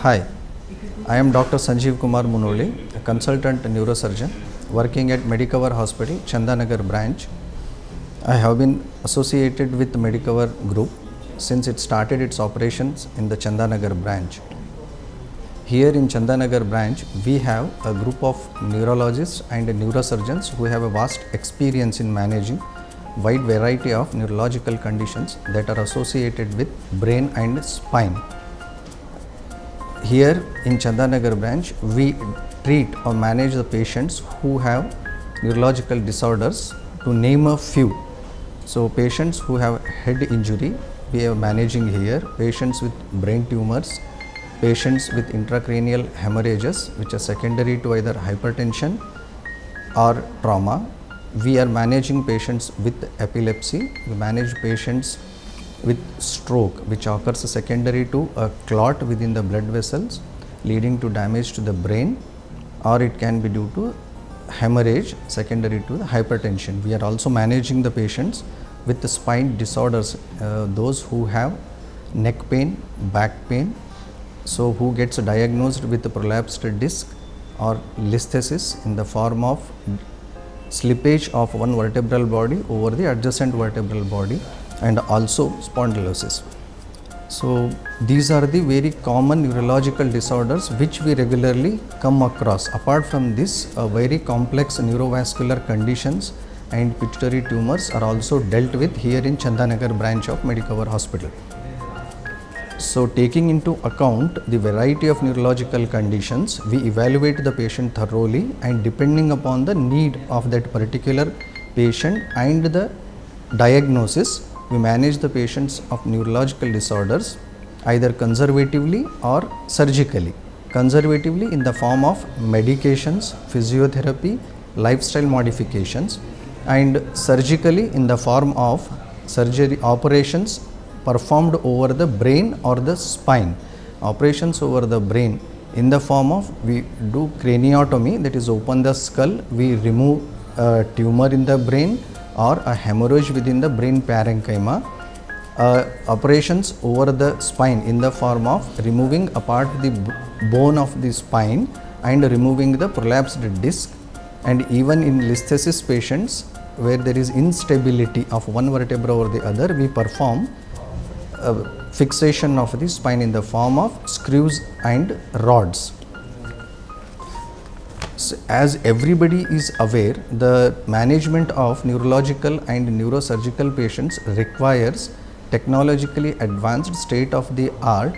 Hi, I am Dr. Sanjeev Kumar Munoli, a consultant neurosurgeon working at Medicover Hospital, Chandanagar branch. I have been associated with Medicover Group since it started its operations in the Chandanagar branch. Here in Chandanagar branch, we have a group of neurologists and neurosurgeons who have a vast experience in managing wide variety of neurological conditions that are associated with brain and spine. Here in Chandanagar branch, we treat or manage the patients who have neurological disorders, to name a few. So patients who have head injury, we are managing here, patients with brain tumors, patients with intracranial hemorrhages which are secondary to either hypertension or trauma. We are managing patients with epilepsy, we manage patients with stroke which occurs secondary to a clot within the blood vessels leading to damage to the brain, or it can be due to hemorrhage secondary to the hypertension. We are also managing the patients with the spine disorders, those who have neck pain, back pain, so who gets diagnosed with the prolapsed disc or listhesis in the form of slippage of one vertebral body over the adjacent vertebral body, and also spondylosis. So these are the very common neurological disorders which we regularly come across. Apart from this, very complex neurovascular conditions and pituitary tumors are also dealt with here in Chandanagar branch of Medicover Hospital. So taking into account the variety of neurological conditions, we evaluate the patient thoroughly, and depending upon the need of that particular patient and the diagnosis, we manage the patients of neurological disorders either conservatively or surgically. Conservatively in the form of medications, physiotherapy, lifestyle modifications, and surgically in the form of surgery operations performed over the brain or the spine. Operations over the brain in the form of, we do craniotomy, that is open the skull, we remove a tumor in the brain or a hemorrhage within the brain parenchyma. Operations over the spine in the form of removing apart the bone of the spine and removing the prolapsed disc, and even in listhesis patients where there is instability of one vertebra over the other, we perform fixation of the spine in the form of screws and rods. So as everybody is aware, the management of neurological and neurosurgical patients requires technologically advanced state-of-the-art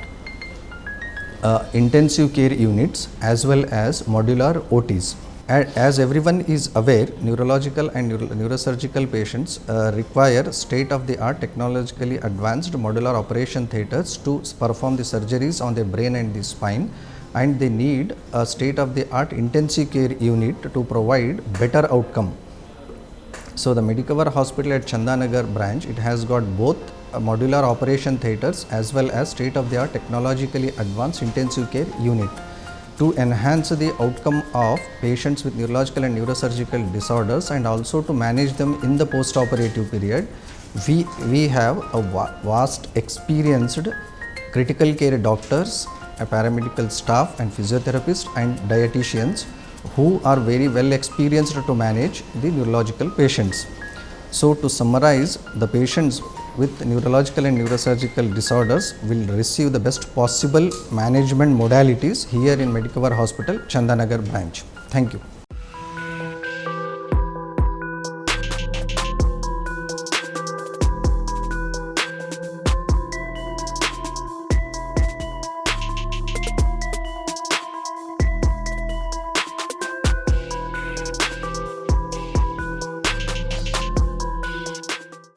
intensive care units as well as modular OTs. As everyone is aware, neurological and neurosurgical patients require state-of-the-art technologically advanced modular operation theatres to perform the surgeries on the brain and the spine, and they need a state-of-the-art intensive care unit to provide better outcome. So the Medicover Hospital at Chandanagar branch, it has got both modular operation theatres as well as state-of-the-art technologically advanced intensive care unit. To enhance the outcome of patients with neurological and neurosurgical disorders and also to manage them in the post-operative period, we have a vast experienced critical care doctors, a paramedical staff and physiotherapists and dietitians who are very well experienced to manage the neurological patients. So to summarize, the patients with neurological and neurosurgical disorders will receive the best possible management modalities here in Medicover Hospital, Chandanagar branch. Thank you.